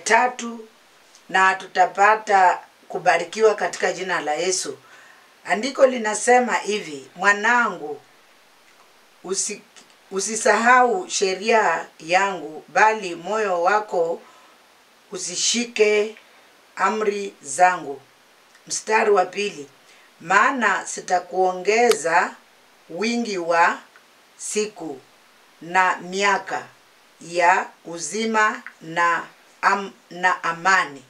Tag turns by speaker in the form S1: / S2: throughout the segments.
S1: 3 na tutapata kubarikiwa katika jina la Yesu. Andiko linasema hivi: mwanangu, usisahau sheria yangu, bali moyo wako usishike amri zangu. Mstari wa 2, maana sitakuongeza wingi wa siku na miaka ya uzima na amani.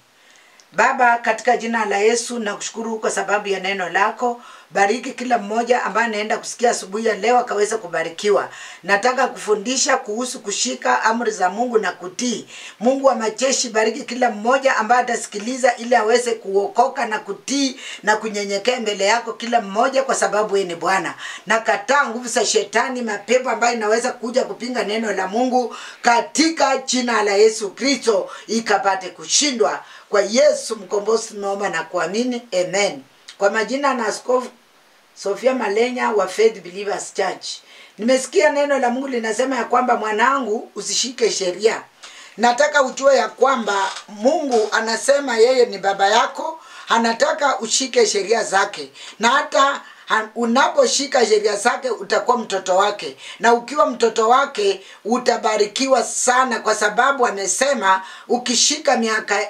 S1: Baba, katika jina la Yesu nakushukuru kwa sababu ya neno lako. Bariki kila mmoja ambaye anaenda kusikia asubuhi ya leo akaweza kubarikiwa. Nataka kufundisha kuhusu kushika amri za Mungu na kutii. Mungu wa majeshi, bariki kila mmoja ambaye atasikiliza ili aweze kuokoka na kutii na kunyenyekea mbele yako kila mmoja, kwa sababu wewe ni Bwana. Nakataa nguvu za shetani, mapepo ambayo inaweza kuja kupinga neno la Mungu, katika jina la Yesu Kristo ikapate kushindwa. Kwa Yesu mkombozi tunaomba na kuamini, amen. Kwa majina na Askofu Sofia Malenya wa Faith Believers Church. Nimesikia neno la Mungu linasema ya kwamba mwanangu, usishike sheria. Nataka ujue ya kwamba Mungu anasema yeye ni baba yako, anataka ushike sheria zake. Na hata unaposhika sheria zake utakuwa mtoto wake, na ukiwa mtoto wake utabarikiwa sana, kwa sababu amesema ukishika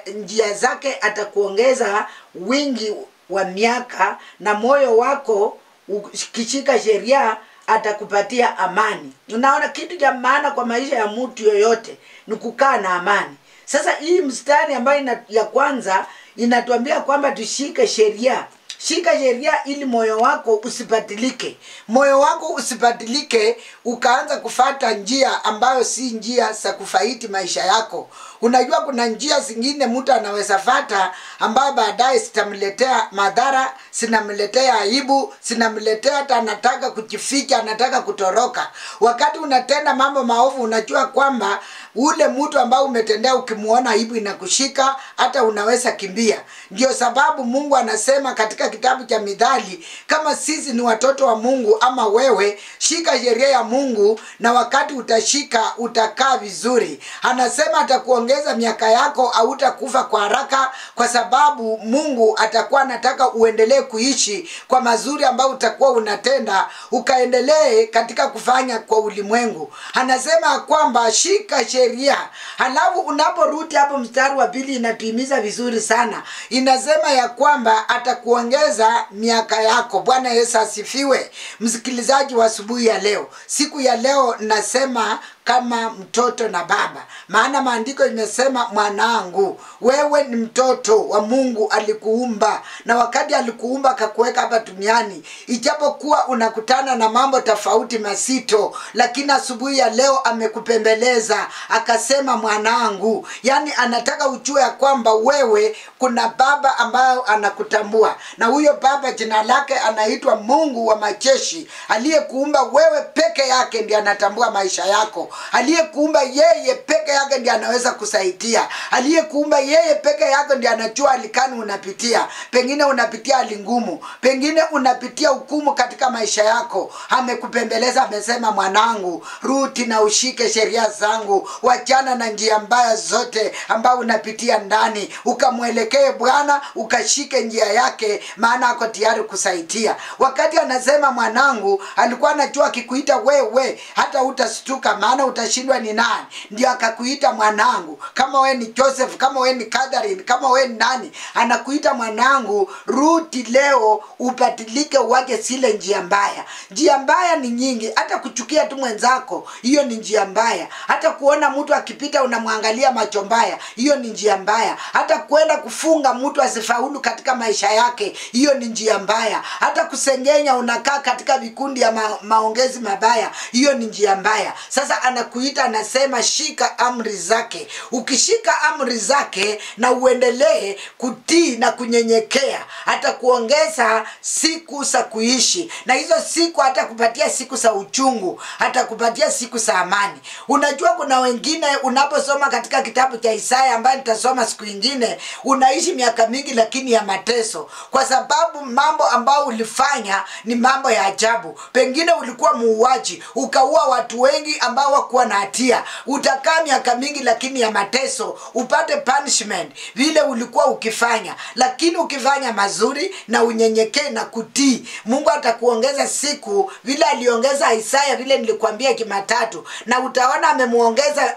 S1: njia zake atakuongeza wingi wa miaka, na moyo wako ukishika sheria atakupatia amani. Unaona, kitu cha maana kwa maisha ya mtu yoyote ni kukaa na amani. Sasa hii mstari ambayo ya kwanza inatuambia kwamba tushike sheria. Shika sheria ili moyo wako usipatilike. Moyo wako usipatilike ukaanza kufata njia ambayo si njia za kufaidi maisha yako. Unajua kuna njia zingine mtu anaweza fata ambayo baadaye sitamletea madhara, sinamletea aibu, sinamletea hata anataka kujificha, anataka kutoroka. Wakati unatenda mambo maovu, unajua kwamba ule mtu ambao umetendea ukimuona aibu inakushika, hata unaweza kimbia. Ndio sababu Mungu anasema katika kitabu cha Mithali, kama sisi ni watoto wa Mungu ama wewe, shika sheria ya Mungu, na wakati utashika utakaa vizuri. Anasema atakuongeza miaka yako, hautakufa kwa haraka, kwa sababu Mungu atakuwa anataka uendelee kuishi kwa mazuri ambayo utakuwa unatenda, ukaendelee katika kufanya kwa ulimwengu. Anasema kwamba shika sheria. Halafu unaporudi hapo mstari wa 2 inatuhimiza vizuri sana. Inasema ya kwamba atakuongeza miaka yako. Bwana Yesu asifiwe. Msikilizaji wa asubuhi ya leo, siku ya leo nasema kama mtoto na baba, maana maandiko imesema mwanangu, wewe ni mtoto wa Mungu. Alikuumba, na wakati alikuumba akakuweka hapa duniani. Ijapokuwa unakutana na mambo tofauti mazito, lakini asubuhi ya leo amekupembeleza akasema mwanangu. Yani anataka ujue ya kwamba wewe kuna baba ambayo anakutambua, na huyo baba jina lake anaitwa Mungu wa majeshi. Aliyekuumba wewe peke yake ndiye anatambua maisha yako. Aliyekuumba yeye peke yake ndiye anaweza kusaidia. Aliyekuumba yeye peke yake ndiye anajua alikani unapitia. Pengine unapitia hali ngumu, pengine unapitia hukumu katika maisha yako. Amekupembeleza, amesema mwanangu, rudi na ushike sheria zangu. Wachana na njia mbaya zote ambao unapitia ndani, ukamwelekee Bwana, ukashike njia yake, maana ako tayari kusaidia. Wakati anasema mwanangu, alikuwa anajua akikuita wewe hata utastuka, maana utashindwa ni nani. Ndio akakuita mwanangu. Kama wewe ni Joseph, kama wewe ni Catherine, kama wewe ni nani, anakuita mwanangu. Rudi leo upatilike, uache zile njia mbaya. Njia mbaya ni nyingi. Hata kuchukia tu mwenzako, hiyo ni njia mbaya. Hata kuona mtu akipita unamwangalia macho mbaya, hiyo ni njia mbaya. Hata kwenda kufunga mtu asifaulu katika maisha yake, hiyo ni njia mbaya. Hata kusengenya, unakaa katika vikundi ya maongezi mabaya, hiyo ni njia mbaya. Sasa anakuita, anasema shika amri zake. Ukishika amri zake na uendelee kutii na kunyenyekea, atakuongeza siku za kuishi, na hizo siku hatakupatia siku za uchungu, hatakupatia siku za amani. Unajua kuna wengine unaposoma katika kitabu cha Isaya ambaye nitasoma siku nyingine, unaishi miaka mingi lakini ya mateso, kwa sababu mambo ambao ulifanya ni mambo ya ajabu. Pengine ulikuwa muuaji, ukaua watu wengi ambao utaambiwa kuwa na hatia. Utakaa miaka mingi lakini ya mateso, upate punishment vile ulikuwa ukifanya. Lakini ukifanya mazuri na unyenyekee na kutii, Mungu atakuongeza siku vile aliongeza Isaya, vile nilikwambia Jumatatu. Na utaona amemuongeza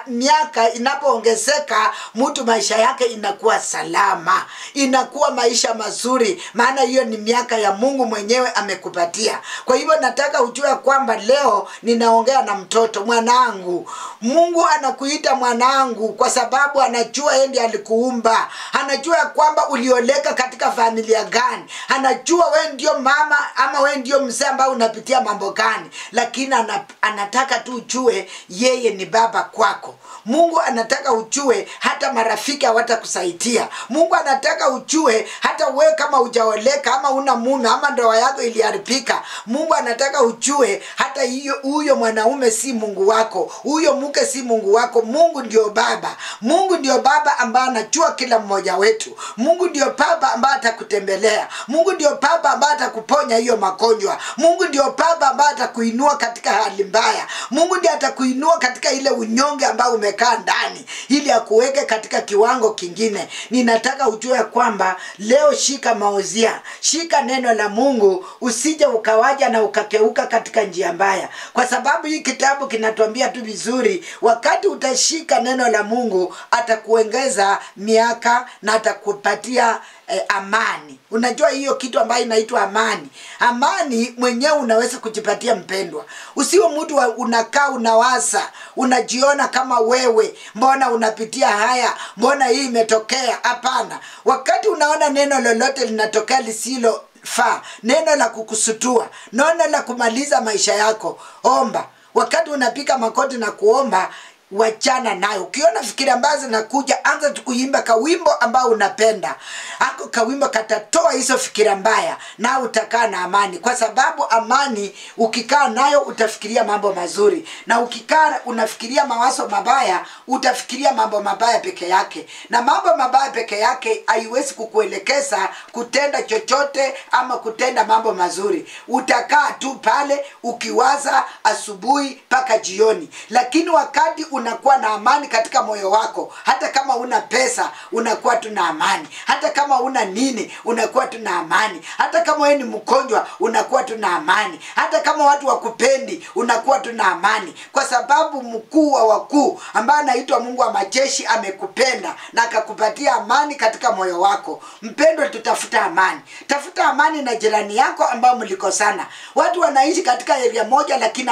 S1: miaka. Inapoongezeka mtu maisha yake inakuwa salama, inakuwa maisha mazuri, maana hiyo ni miaka ya Mungu mwenyewe amekupatia. Kwa hivyo nataka ujue kwamba leo ninaongea na mtoto. Mwanangu, Mungu anakuita mwanangu kwa sababu anajua yeye ndiye alikuumba. Anajua kwamba ulioleka katika familia gani. Anajua wewe ndio mama ama wewe ndio mzee ambao unapitia mambo gani. Lakini anataka tu ujue yeye ni baba kwako. Mungu anataka ujue hata marafiki hawatakusaidia. Mungu anataka ujue hata wewe kama hujaoleka ama una mume ama ndoa yako iliharibika. Mungu anataka ujue hata huyo mwanaume si Mungu wako. Huyo mke si Mungu wako. Mungu ndio baba. Mungu ndio baba ambaye anajua kila mmoja wetu. Mungu ndio baba ambaye atakutembelea. Mungu ndio baba ambaye atakuponya hiyo magonjwa. Mungu ndio baba ambaye atakuinua katika hali mbaya. Mungu ndiye atakuinua katika ile unyonge ambao umekaa ndani ili akuweke katika kiwango kingine. Ninataka ujue kwamba leo shika maozia, shika neno la Mungu, usije ukawaja na ukakeuka katika njia mbaya. Kwa sababu hii kitabu kinatuambia tu vizuri, wakati utashika neno la Mungu atakuongeza miaka na atakupatia amani. Unajua hiyo kitu ambayo inaitwa amani. Amani mwenyewe unaweza kujipatia mpendwa. Usiwe mtu unakaa unawaza, unajiona kama wewe, mbona unapitia haya, mbona hii imetokea. Hapana. Wakati unaona neno lolote linatokea lisilo faa, neno la kukusutua, neno la kumaliza maisha yako, omba. Wakati unapika makoti na kuomba, wachana nayo. Ukiona fikira ambazo zinakuja, anza kuimba kawimbo ambao unapenda. Ako kawimbo katatoa hizo fikira mbaya na utakaa na amani. Kwa sababu amani ukikaa nayo utafikiria mambo mazuri. Na ukikaa unafikiria mawazo mabaya, utafikiria mambo mabaya peke yake. Na mambo mabaya peke yake haiwezi kukuelekeza kutenda chochote ama kutenda mambo mazuri. Utakaa tu pale ukiwaza asubuhi mpaka jioni. Lakini wakati unakuwa na amani katika moyo wako, hata kama una pesa unakuwa tu na amani, hata kama una nini unakuwa tu na amani, hata kama wewe ni mgonjwa unakuwa tu na amani, hata kama watu wakupendi unakuwa tu na amani. Kwa sababu mkuu wa wakuu ambaye anaitwa Mungu wa majeshi amekupenda na akakupatia amani katika moyo wako. Mpendwa, tutafuta amani. Tafuta amani na jirani yako ambao mlikosana. Watu wanaishi katika area moja lakini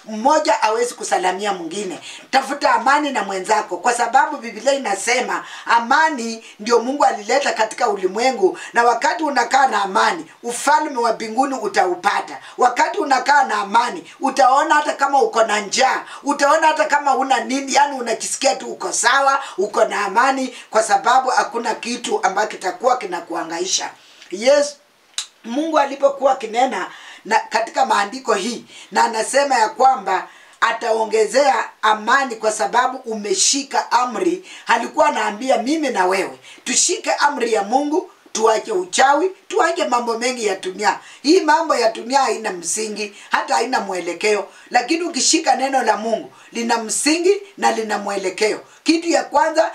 S1: mmoja hawezi kusalamia mwingine. Tafuta amani na mwenzako, kwa sababu Biblia inasema amani ndio Mungu alileta katika ulimwengu. Na wakati unakaa na amani, ufalme wa mbinguni utaupata. Wakati unakaa na amani, utaona hata kama uko na njaa, utaona hata kama una nini, yani unajisikia tu uko sawa, uko na amani, kwa sababu hakuna kitu ambacho kitakuwa kinakuhangaisha. Yes, Mungu alipokuwa kinena na katika maandiko hii, na anasema ya kwamba ataongezea amani kwa sababu umeshika amri. Alikuwa anaambia mimi na wewe tushike amri ya Mungu, tuache uchawi, tuache mambo mengi ya dunia. Hii mambo ya dunia haina msingi, hata haina mwelekeo. Lakini ukishika neno la Mungu, lina msingi na lina mwelekeo. Kitu ya kwanza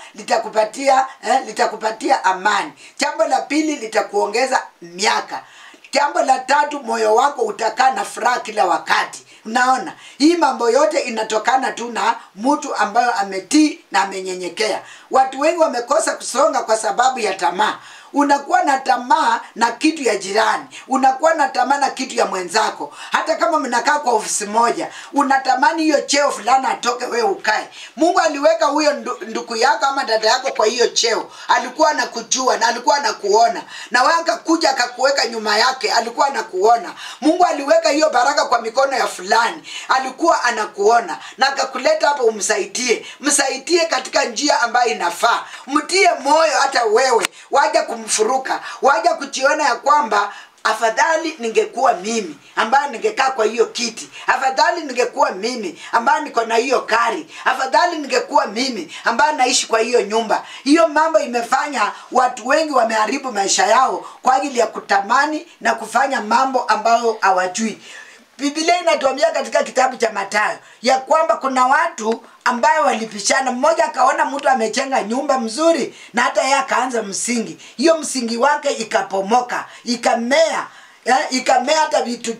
S1: litakupatia amani. Jambo la pili litakuongeza miaka. Jambo la tatu, moyo wako utakaa na furaha kila wakati. Unaona, hii mambo yote inatokana tu na mtu ambaye ametii na amenyenyekea. Watu wengi wamekosa kusonga kwa sababu ya tamaa. Unakuwa na tamaa na kitu ya jirani, unakuwa na tamaa na kitu ya mwenzako. Hata kama mnakaa kwa ofisi moja, unatamani hiyo cheo fulani atoke wewe ukae. Mungu aliweka huyo ndugu yako ama dada yako kwa hiyo cheo. Alikuwa anakujua na alikuwa anakuona. Na wewe akakuja akakuweka nyuma yake, alikuwa anakuona. Mungu aliweka hiyo baraka kwa mikono ya fulani, alikuwa anakuona na akakuleta hapo umsaidie. Msaidie katika njia ambayo inafaa. Mtie moyo hata wewe. Waje kumfuruka, waje kujiona ya kwamba afadhali ningekuwa mimi ambaye ningekaa kwa hiyo kiti. Afadhali ningekuwa mimi ambaye niko na hiyo gari. Afadhali ningekuwa mimi ambaye naishi kwa hiyo nyumba. Hiyo mambo imefanya watu wengi wameharibu maisha yao kwa ajili ya kutamani na kufanya mambo ambayo hawajui. Biblia inatuambia katika kitabu cha Mathayo ya kwamba kuna watu ambayo walipishana. Mmoja akaona mtu amechenga nyumba mzuri na hata yeye akaanza msingi. Hiyo msingi wake ikapomoka, ikamea, ikamea hata vitu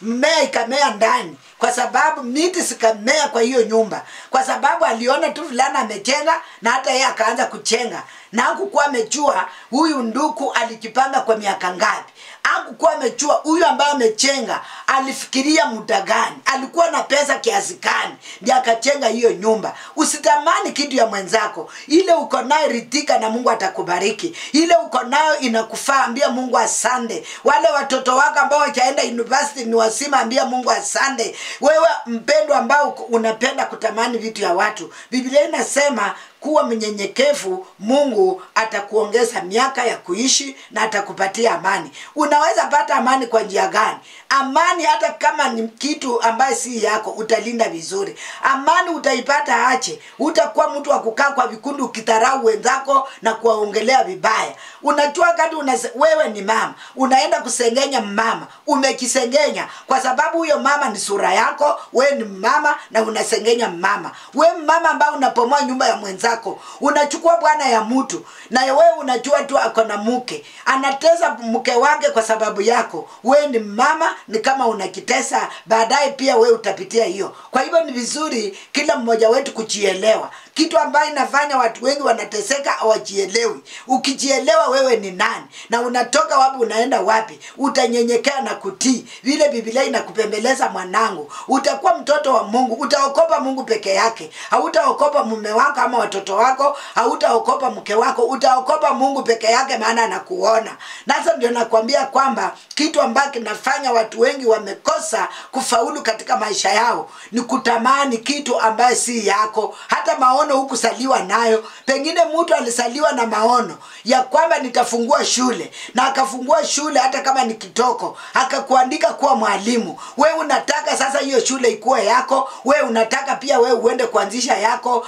S1: mmea ikamea ndani, kwa sababu miti zikamea kwa hiyo nyumba, kwa sababu aliona tu fulana amechenga na hata yeye akaanza kuchenga, na hakukuwa amejua huyu nduku alijipanga kwa miaka ngapi. Hakukuwa amejua huyu ambaye amechenga alifikiria muda gani, alikuwa na pesa kiasi gani ndiye akachenga hiyo nyumba. Usitamani kitu ya mwenzako. Ile uko nayo ridhika na Mungu atakubariki. Ile uko nayo inakufaa, ambia Mungu asante. Wale watoto wako ambao wachaenda university ni wasima, ambia Mungu asante. Wewe mpendwa ambao unapenda kutamani vitu ya watu, Biblia inasema kuwa mnyenyekevu, Mungu atakuongeza miaka ya kuishi na atakupatia amani. Unaweza pata amani kwa njia gani? Amani hata kama ni kitu ambaye si yako, utalinda vizuri. Amani utaipata aje? Utakuwa mtu wa kukaa kwa vikundi ukidharau wenzako na kuwaongelea vibaya. Unajua kati wewe ni mama, unaenda kusengenya mama, umekisengenya kwa sababu huyo mama ni sura yako. Wewe ni mama na unasengenya mama. Wewe mama ambao unapomoa nyumba ya mwenzako, unachukua bwana ya mtu, na wewe unajua tu ako na mke, anatesa mke wake kwa sababu yako. Wewe ni mama, ni kama unakitesa, baadaye pia wewe utapitia hiyo. Kwa hivyo ni vizuri kila mmoja wetu kujielewa. Kitu ambayo inafanya watu wengi wanateseka hawajielewi. Ukijielewa wewe ni nani na unatoka wapi, unaenda wapi, utanyenyekea na kutii vile Biblia inakupembeleza. Mwanangu, utakuwa mtoto wa Mungu, utaokopa Mungu peke yake. Hautaokopa mume wako ama watoto wako, hautaokopa mke wako, utaokopa Mungu peke yake, maana anakuona. Nasa ndio nakwambia kwamba kitu ambacho kinafanya watu wengi wamekosa kufaulu katika maisha yao ni kutamani kitu ambaye si yako. Hata maono hukusaliwa nayo. Pengine mtu alisaliwa na maono ya kwamba nitafungua shule, na akafungua shule hata kama ni kitoko, akakuandika kuwa mwalimu. Wewe unataka sasa hiyo shule ikuwe yako, wewe unataka pia wewe uende kuanzisha yako.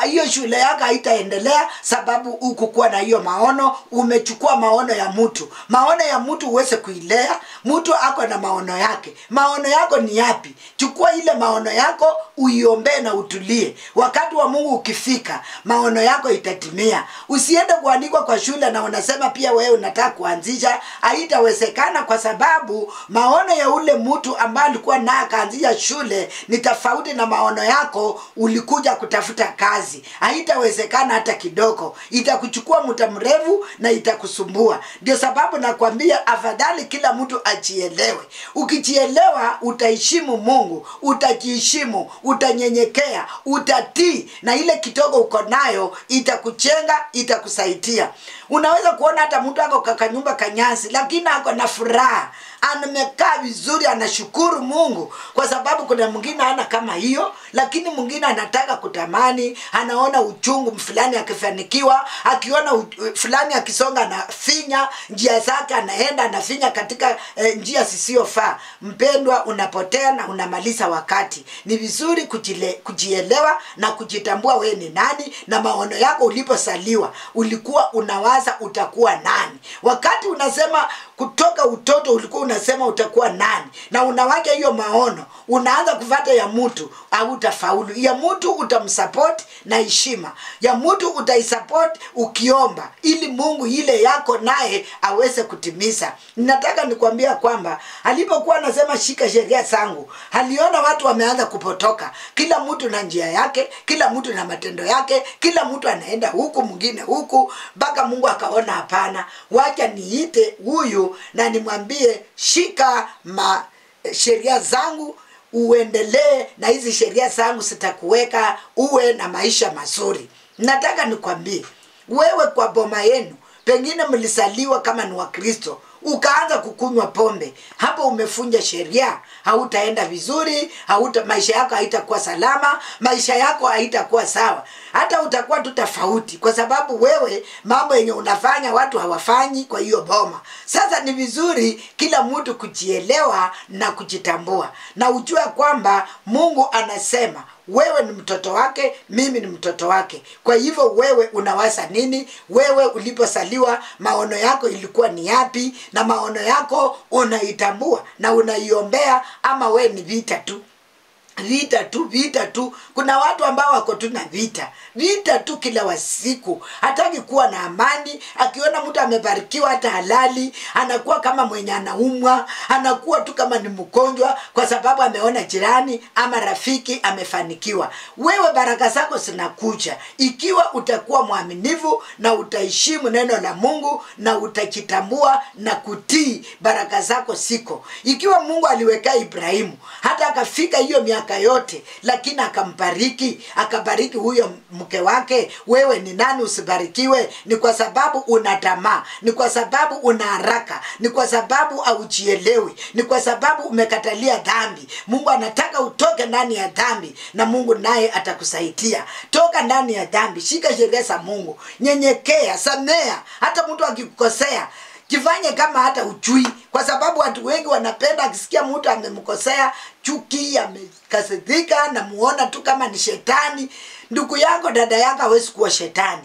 S1: Hiyo shule yako haitaendelea sababu hukukuwa na hiyo maono. Umechukua maono ya mtu. Maono ya mtu uweze kuilea. Mtu ako na maono yake. Maono yako ni yapi? Chukua ile maono yako uiombe na utulie. Wakati wa Mungu ukifika, maono yako itatimia. Usiende kuandikwa kwa shule na unasema pia wewe unataka kuanzisha. Haitawezekana, kwa sababu maono ya ule mtu ambaye alikuwa naye akaanzisha shule ni tofauti na maono yako ulikuja kutafuta kazi. Haitawezekana hata kidogo. Itakuchukua muda mrefu na itakusumbua. Ndio sababu nakwambia afadhali kila mtu ajielewe. Ukijielewa utaheshimu Mungu, utajiheshimu, utanyenyekea, utatii, na ile kidogo uko nayo itakuchenga, itakusaidia. Unaweza kuona hata mtu ako kakanyumba kanyasi, lakini ako na furaha, amekaa vizuri, anashukuru Mungu, kwa sababu kuna mwingine hana kama hiyo. Lakini mwingine anataka kutamani, anaona uchungu fulani akifanikiwa, akiona fulani akisonga na finya njia zake, anaenda anafinya katika njia zisizofaa. Mpendwa, unapotea na unamaliza wakati. Ni vizuri kujielewa na kujitambua wewe ni nani, na maono yako uliposaliwa ulikuwa unawaza utakuwa nani. Wakati unasema kutoka utoto ulikuwa unasema utakuwa nani, na unawacha hiyo maono, unaanza kufuata ya mtu, au utafaulu. Ya mtu utamsupport na heshima, ya mtu utaisupport ukiomba, ili Mungu ile yako naye aweze kutimiza. Ninataka nikwambia kwamba alipokuwa anasema shika sheria zangu, aliona watu wameanza kupotoka. Kila mtu na njia yake, kila mtu na matendo yake, kila mtu anaenda huku mwingine huku, mpaka Mungu akaona hapana, wacha niite huyu na nimwambie shika sheria zangu, uendelee na hizi sheria zangu, sitakuweka uwe na maisha mazuri. Nataka nikwambie wewe, kwa boma yenu pengine mlisaliwa kama ni Wakristo, ukaanza kukunywa pombe, hapo umefunja sheria. Hautaenda vizuri, maisha yako haitakuwa salama, maisha yako haitakuwa sawa, hata utakuwa tu tofauti, kwa sababu wewe mambo yenye unafanya watu hawafanyi kwa hiyo boma. Sasa ni vizuri kila mtu kujielewa na kujitambua, na ujue kwamba Mungu anasema wewe ni mtoto wake, mimi ni mtoto wake. Kwa hivyo wewe unawaza nini? Wewe ulipozaliwa maono yako ilikuwa ni yapi? Na maono yako unaitambua na unaiombea, ama wewe ni vita tu? Vita tu. Kuna watu ambao wako tu na vita tu kila wasiku. Hataki kuwa na amani. Akiona mtu amebarikiwa hata halali, anakuwa kama mwenye anaumwa, anakuwa tu kama ni mgonjwa kwa sababu ameona jirani ama rafiki amefanikiwa. Wewe baraka zako zinakuja ikiwa utakuwa mwaminifu na utaheshimu neno la Mungu na utajitambua na kutii, baraka zako siko. Ikiwa Mungu aliweka Ibrahimu hata akafika hiyo miaka yote, lakini akambariki, akabariki huyo mke wake, wewe ni nani usibarikiwe? Ni kwa sababu una tamaa, ni kwa sababu una haraka, ni kwa sababu haujielewi, ni kwa sababu umekatalia dhambi. Mungu anataka utoke ndani ya dhambi, na Mungu naye atakusaidia. Toka ndani ya dhambi, shika sheria za Mungu, nyenyekea, samea. Hata mtu akikukosea, jifanye kama hata ujui, kwa sababu watu wengi wanapenda akisikia mtu amemkosea, chuki, amekasirika, na muona tu kama ni shetani. Ndugu yako, dada yako hawezi kuwa shetani.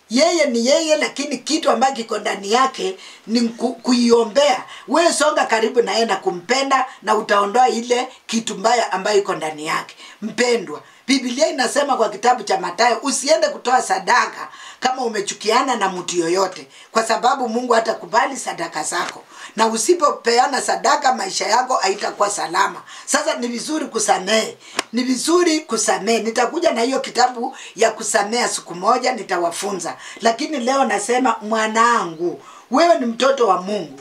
S1: Yeye ni yeye, lakini kitu ambacho kiko ndani yake ni kuiombea. Wewe songa karibu na yeye na kumpenda, na utaondoa ile kitu mbaya ambayo iko ndani yake. Mpendwa, Biblia inasema kwa kitabu cha Mathayo, usiende kutoa sadaka kama umechukiana na mtu yoyote, kwa sababu Mungu hatakubali sadaka zako. Na usipopeana sadaka, maisha yako haitakuwa salama. Sasa ni vizuri kusamehe. Ni vizuri kusamehe. Nitakuja na hiyo kitabu ya kusamehe siku moja, nitawafunza. Lakini leo nasema, mwanangu, wewe ni mtoto wa Mungu,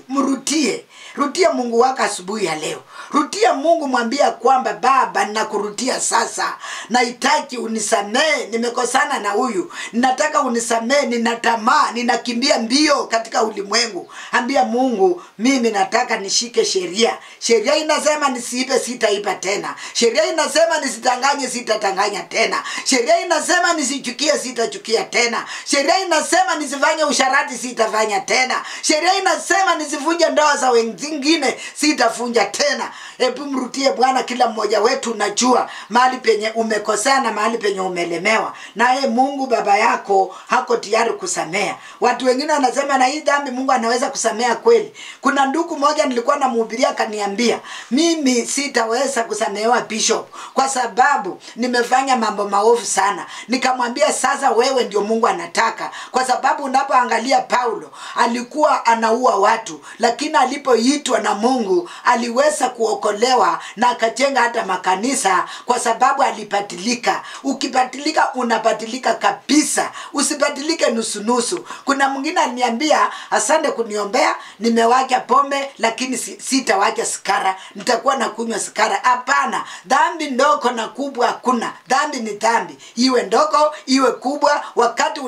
S1: rudia Mungu wako asubuhi ya leo. Rudia Mungu, mwambia kwamba Baba, ninakurudia sasa. Nahitaji unisamehe, nimekosana na huyu. Ninataka unisamehe, ninatamaa, ninakimbia mbio katika ulimwengu. Ambia Mungu, mimi nataka nishike sheria. Sheria inasema nisiibe, sitaiba tena. Sheria inasema nisitanganye, sitatanganya tena. Sheria inasema nisichukie, sitachukia tena. Sheria inasema nisifanye usharati, sitafanya tena. Sheria inasema nisivunje ndoa za wengine, sitavunja tena. Hebu mrudie Bwana. Kila mmoja wetu najua mahali penye umekosea na mahali penye umelemewa, naye Mungu Baba yako hako tayari kusamea. Watu wengine wanasema na hii dhambi Mungu anaweza kusamea kweli? Kuna ndugu moja nilikuwa namhubiria, kaniambia, mimi sitaweza kusamehewa Bishop kwa sababu nimefanya mambo maovu sana. Nikamwambia, sasa wewe ndio Mungu anataka, kwa sababu unapoangalia Paulo alikuwa anaua watu, lakini alipoitwa na Mungu aliweza kuokolewa na akajenga hata makanisa, kwa sababu alipatilika. Ukipatilika unapatilika kabisa, usibadilike nusu. Kuna mwingine aliniambia, asante kuniombea, nimewacha pombe lakini sitawacha sigara, nitakuwa na kunywa sigara. Hapana, dhambi ndogo na kubwa hakuna. Dhambi ni dhambi, iwe ndogo iwe kubwa. Wakati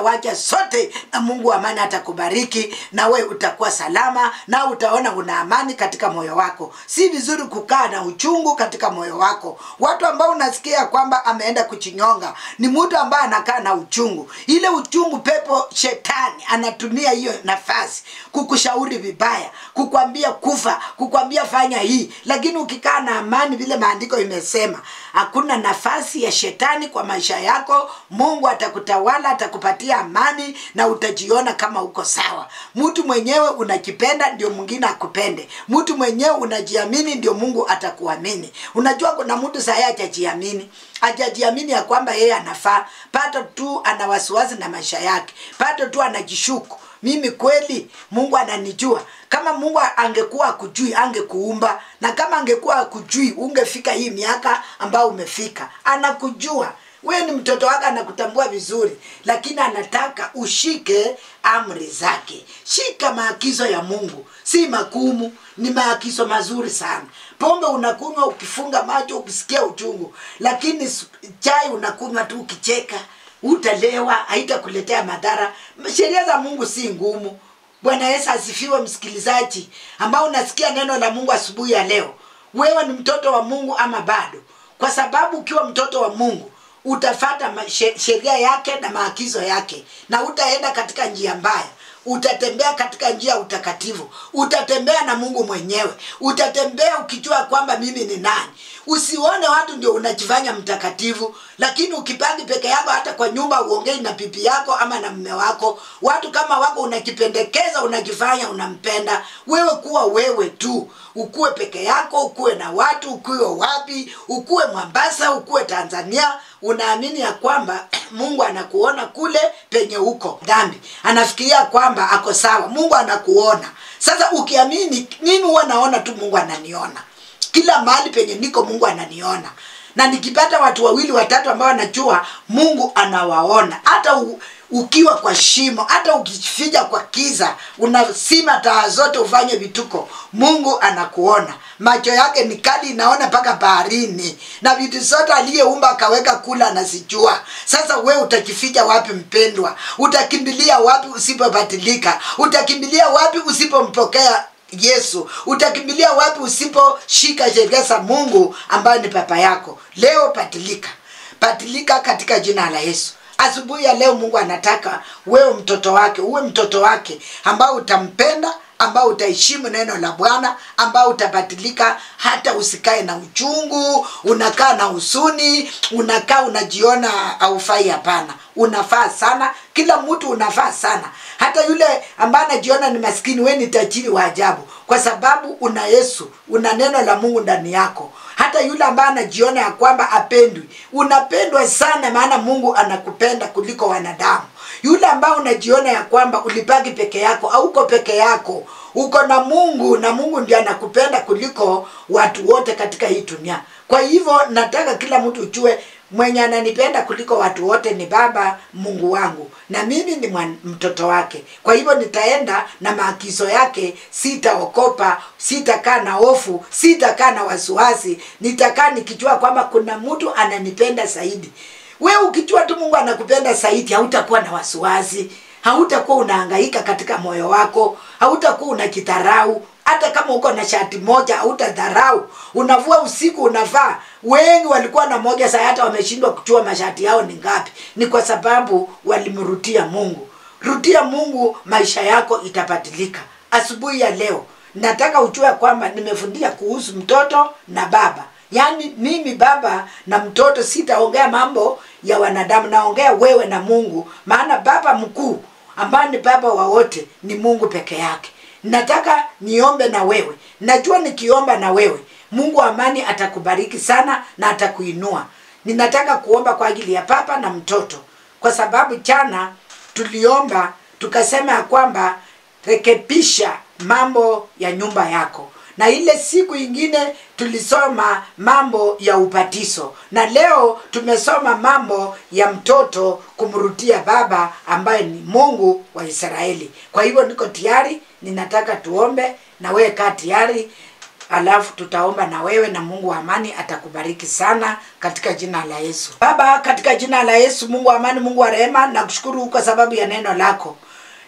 S1: wacha sote, na Mungu wa amani atakubariki, na wewe utakuwa salama, na utaona una amani katika moyo wako. Si vizuri kukaa na uchungu katika moyo wako. Watu ambao unasikia kwamba ameenda kuchinyonga ni mtu ambaye anakaa na uchungu. Ile uchungu, pepo shetani anatumia hiyo nafasi kukushauri vibaya, kukwambia kufa, kukwambia fanya hii. Lakini ukikaa na amani, vile maandiko imesema, hakuna nafasi ya shetani kwa maisha yako. Mungu atakutawala, atakupatia amani, na utajiona kama uko sawa. Mtu mwenyewe unajipenda ndio mwingine akupende. Mtu mwenyewe unajiamini ndio Mungu atakuamini. Unajua kuna mtu saa hajajiamini ya kwamba yeye anafaa. Pato tu ana wasiwasi na maisha yake. Pato tu anajishuku, mimi kweli Mungu ananijua. Kama Mungu angekuwa akujui, angekuumba. Na kama angekuwa akujui, ungefika hii miaka ambao umefika. Anakujua. Wewe ni mtoto wake, anakutambua vizuri, lakini anataka ushike amri zake. Shika maagizo ya Mungu. Si magumu, ni maagizo mazuri sana. Pombe unakunywa ukifunga macho ukisikia uchungu, lakini chai unakunywa tu ukicheka, utalewa, haitakuletea madhara. Sheria za Mungu si ngumu. Bwana Yesu asifiwe. Msikilizaji ambao unasikia neno la Mungu asubuhi ya leo, wewe ni mtoto wa Mungu ama bado? Kwa sababu ukiwa mtoto wa Mungu utafata sheria yake na maagizo yake, na utaenda katika njia mbaya. Utatembea katika njia utakatifu. Utatembea na Mungu mwenyewe. Utatembea ukijua kwamba mimi ni nani. Usione watu ndio unajifanya mtakatifu, lakini ukipangi peke yako hata kwa nyumba uongei na bibi yako ama na mume wako, watu kama wako unakipendekeza, unajifanya unampenda. Wewe kuwa wewe tu. Ukue peke yako, ukue na watu, ukue wapi, ukue Mombasa, ukue Tanzania, unaamini ya kwamba Mungu anakuona kule penye uko dhambi. Anafikiria kwamba ako sawa. Mungu anakuona. Sasa ukiamini, mimi huwa naona tu Mungu ananiona. Kila mahali penye niko Mungu ananiona. Na nikipata watu wawili watatu ambao wanajua Mungu anawaona. Hata ukiwa kwa shimo, hata ukificha kwa kiza, unasima taa zote ufanye vituko, Mungu anakuona. Macho yake ni kali, inaona paka baharini. Na vitu zote aliyeumba akaweka kula anazijua. Sasa wewe utajificha wapi mpendwa? Utakimbilia wapi usipobadilika? Utakimbilia wapi usipompokea Yesu? Utakimbilia wapi usiposhika sheria za Mungu ambaye ni baba yako? Leo badilika. Badilika katika jina la Yesu. Asubuhi ya leo Mungu anataka wewe mtoto wake, uwe mtoto wake ambao utampenda, ambao utaheshimu neno la Bwana, ambao utabadilika, hata usikae na uchungu, unakaa na huzuni, unakaa unajiona haufai. Hapana. Unafaa sana, kila mtu unafaa sana. Hata yule ambaye anajiona ni maskini, wewe ni tajiri wa ajabu kwa sababu una Yesu, una neno la Mungu ndani yako. Hata yule ambaye anajiona ya kwamba apendwi, unapendwa sana, maana Mungu anakupenda kuliko wanadamu. Yule ambaye unajiona ya kwamba ulibaki peke yako, au uko peke yako, uko na Mungu, na Mungu ndiye anakupenda kuliko watu wote katika hii dunia. Kwa hivyo nataka kila mtu ujue mwenye ananipenda kuliko watu wote ni Baba Mungu wangu, na mimi ni mtoto wake. Kwa hivyo nitaenda na maagizo yake, sitaokopa, sitakaa na hofu, sitakaa na wasiwasi, nitakaa nikijua kwamba kuna mtu ananipenda zaidi. Wewe ukijua tu Mungu anakupenda zaidi, hautakuwa na wasiwasi, hautakuwa unahangaika katika moyo wako, hautakuwa unakidharau. Hata kama uko na shati moja hautadharau. Unavua usiku unavaa. Wengi walikuwa na moja sasa hata wameshindwa kuchua mashati yao ni ngapi. Ni kwa sababu walimrudia Mungu. Rudia Mungu, maisha yako itabadilika. Asubuhi ya leo nataka ujue kwamba nimefundisha kuhusu mtoto na baba. Yaani mimi baba na mtoto, sitaongea mambo ya wanadamu, naongea wewe na Mungu. Maana baba mkuu ambaye ni baba wa wote ni Mungu peke yake. Nataka niombe na wewe. Najua nikiomba na wewe, Mungu wa amani atakubariki sana na atakuinua. Ninataka kuomba kwa ajili ya baba na mtoto. Kwa sababu jana tuliomba, tukasema ya kwamba rekebisha mambo ya nyumba yako. Na ile siku ingine tulisoma mambo ya ubatizo. Na leo tumesoma mambo ya mtoto kumrudia baba ambaye ni Mungu wa Israeli. Kwa hivyo niko tayari, ninataka tuombe na wewe kaa tayari. Alafu tutaomba na wewe na Mungu wa amani atakubariki sana katika jina la Yesu. Baba, katika jina la Yesu, Mungu wa amani, Mungu wa rehema, nakushukuru kwa sababu ya neno lako.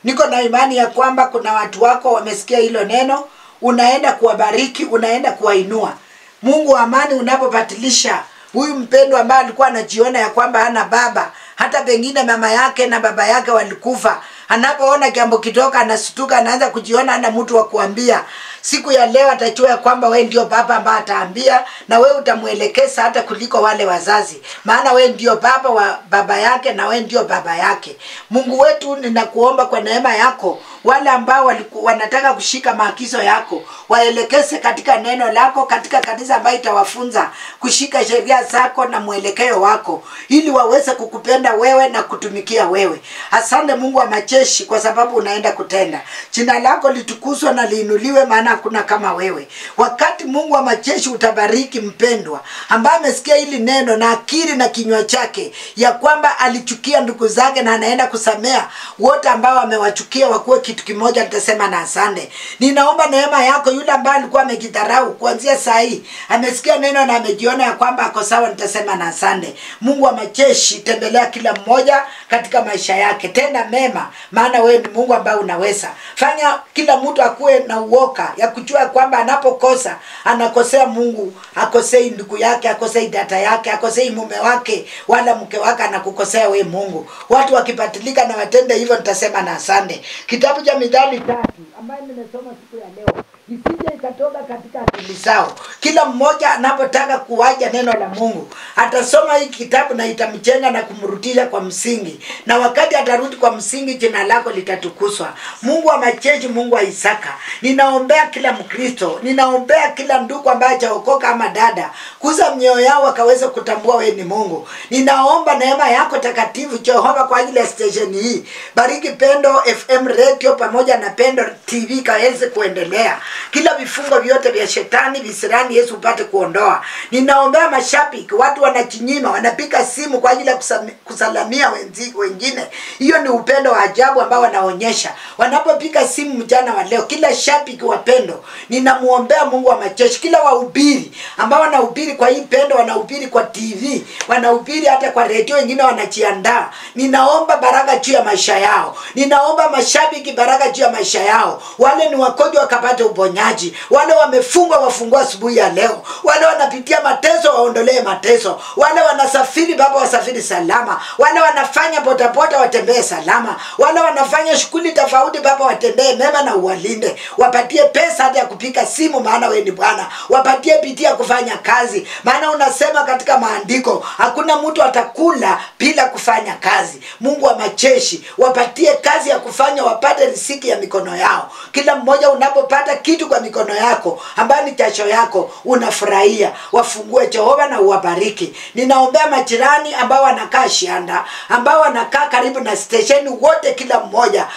S1: Niko na imani ya kwamba kuna watu wako wamesikia hilo neno, unaenda kuwabariki, unaenda kuwainua. Mungu wa amani, unapobatilisha huyu mpendwa ambaye alikuwa anajiona ya kwamba hana baba, hata pengine mama yake na baba yake walikufa, anapoona jambo kitoka anashtuka, anaanza kujiona hana mtu wa kuambia. Siku ya leo atajua kwamba wewe ndio baba ambaye ataambia, na wewe utamuelekeza hata kuliko wale wazazi. Maana wewe ndio baba wa baba yake na wewe ndio baba yake. Mungu wetu, ninakuomba kwa neema yako, wale ambao wanataka kushika maagizo yako, waelekeze katika neno lako, katika kanisa ambayo itawafunza kushika sheria zako na mwelekeo wako, ili waweze kukupenda wewe na kutumikia wewe. Asante Mungu wa majeshi kwa sababu unaenda kutenda. Jina lako litukuzwe na liinuliwe, maana hakuna kama wewe. Wakati Mungu wa majeshi utabariki mpendwa ambaye amesikia hili neno na akili na kinywa chake ya kwamba alichukia ndugu zake na anaenda kusamea wote ambao wamewachukia wakuwe kitu kimoja, nitasema na asante. Ninaomba neema yako, yule ambaye alikuwa amekidharau kuanzia saa hii amesikia neno na amejiona ya kwamba ako sawa, nitasema na asante. Mungu wa majeshi, tembelea kila mmoja katika maisha yake, tenda mema, maana wewe ni Mungu ambaye unaweza. Fanya kila mtu akuwe na uoka ya kujua kwamba anapokosa anakosea Mungu, akosei ndugu yake, akosei dada yake, akosei mume wake wala mke wake, anakukosea wewe Mungu. Watu wakipatilika na watende hivyo, nitasema na asante. Kitabu cha Mithali 3 ambayo nimesoma siku ya leo isije ikatoka katika akili zao. Kila mmoja anapotaka kuwaja neno la Mungu atasoma hii kitabu na itamjenga na kumrudisha kwa msingi, na wakati atarudi kwa msingi jina lako litatukuzwa. Mungu wa majeshi, Mungu wa Isaka, ninaombea kila Mkristo, ninaombea kila ndugu ambaye hajaokoka ama dada, kuza mioyo yao wakaweze kutambua wewe ni Mungu. Ninaomba neema yako takatifu Jehova kwa ajili ya station hii. Bariki Pendo FM Radio pamoja na Pendo TV kaweze kuendelea. Kila vifungo vyote vya shetani visirani Yesu upate kuondoa. Ninaombea mashabiki, watu wanachinyima, wanapika simu kwa ajili ya kusalamia wengine. Hiyo ni upendo wa ajabu ambao wanaonyesha wanapopika simu mjana wa leo. Kila shabiki wa Pendo ninamuombea Mungu wa majeshi, kila wahubiri ambao wanahubiri kwa hii Pendo, wanahubiri kwa TV, wanahubiri hata kwa radio, wengine wanajiandaa. Ninaomba baraka juu ya maisha yao. Ninaomba mashabiki baraka juu ya maisha yao. Wale ni wagonjwa wakapate uponyaji. Wale wamefungwa wafungue asubuhi ya leo. Wale wanapitia mateso waondolee mateso. Wale wanasafiri Baba wasafiri salama. Wale wanafanya bodaboda watembee salama. Wale wanafanya shughuli tofauti Baba watendee mema na uwalinde. Wapatie pesa hata ya kupika simu maana wewe ni Bwana. Wapatie bidii ya kufanya kazi maana unasema katika maandiko hakuna mtu atakula bila kufanya kazi. Mungu wa majeshi, wapatie kazi ya kufanya, wapate riziki ya mikono yao. Kila mmoja unapopata kitu kwa mikono yako ambayo ni jasho yako unafurahia, wafungue Jehova na uwabariki. Ninaombea majirani ambao wanakaa Shianda, ambao wanakaa karibu na station, wote kila mmoja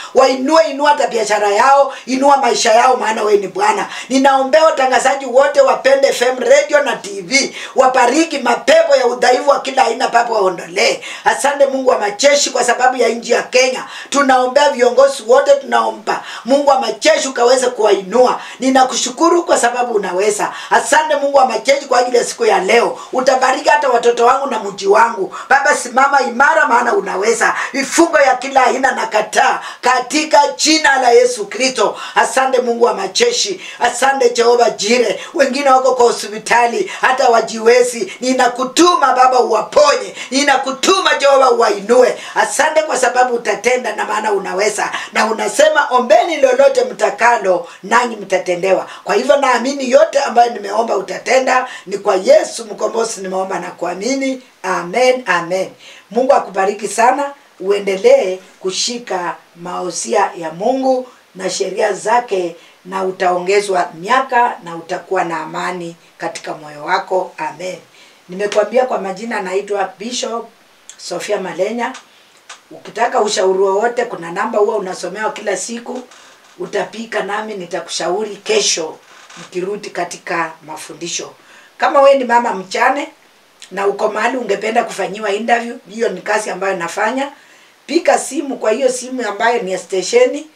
S1: inua hata biashara yao, inua maisha yao maana wewe ni Bwana. Ninaombea watangazaji wote wa Pendo FM Radio na TV, wabariki, mapepo ya udhaifu wa kila aina Baba waondolee. Asante Mungu wa majeshi kwa sababu ya nchi ya Kenya. Tunaombea viongozi wote, tunaomba Mungu wa majeshi ukaweze kuwainua. Ninakushukuru kwa sababu unaweza. Asante Mungu wa majeshi kwa ajili ya siku ya leo. Utabariki hata watoto wangu na mji wangu. Baba simama imara maana unaweza. Vifungo ya kila aina nakataa katika jina la Yesu Kristo. Asante Mungu wa majeshi. Asante Jehova Jire. Wengine wako kwa hospitali hata wajiwezi. Ninakutuma Baba uwaponye. Ninakutuma Jehova uwainue. Asante kwa sababu utatenda na maana unaweza. Na unasema ombeni lolote mtakalo nanyi mtatendewa. Kwa hivyo naamini yote ambayo nimeomba utatenda. Ni kwa Yesu mkombozi nimeomba na kuamini. Amen, amen. Mungu akubariki sana. Uendelee kushika mausia ya Mungu na sheria zake, na utaongezwa miaka na utakuwa na amani katika moyo wako. Amen. Nimekwambia kwa majina naitwa Bishop Sofia Malenya. Ukitaka ushauri wowote kuna namba huwa unasomewa kila siku. Utapika nami nitakushauri kesho nikirudi katika mafundisho. Kama wewe ni mama mchane na uko mahali ungependa kufanyiwa interview, hiyo ni kazi ambayo nafanya. Pika simu kwa hiyo simu ambayo ni ya stesheni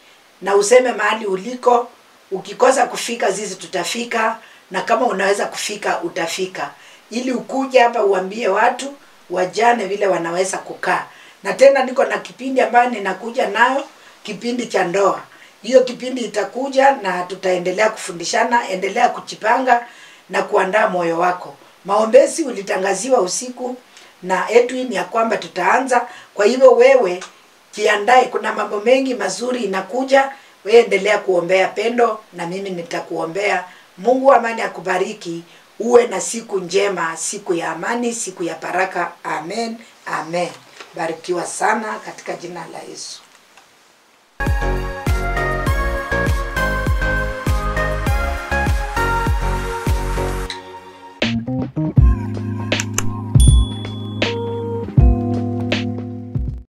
S1: na useme mahali uliko. Ukikosa kufika sisi tutafika, na kama unaweza kufika utafika, ili ukuje hapa uambie watu wajane vile wanaweza kukaa. Na tena niko na kipindi ambayo ninakuja nayo, kipindi cha ndoa. Hiyo kipindi itakuja na tutaendelea kufundishana. Endelea kujipanga na kuandaa moyo wako. Maombezi ulitangaziwa usiku na Edwin ya kwamba tutaanza. Kwa hivyo wewe jiandae, kuna mambo mengi mazuri inakuja. Wewe endelea kuombea Pendo na mimi nitakuombea. Mungu wa amani akubariki. Uwe na siku njema, siku ya amani, siku ya baraka. Amen, amen. Barikiwa sana katika jina la Yesu.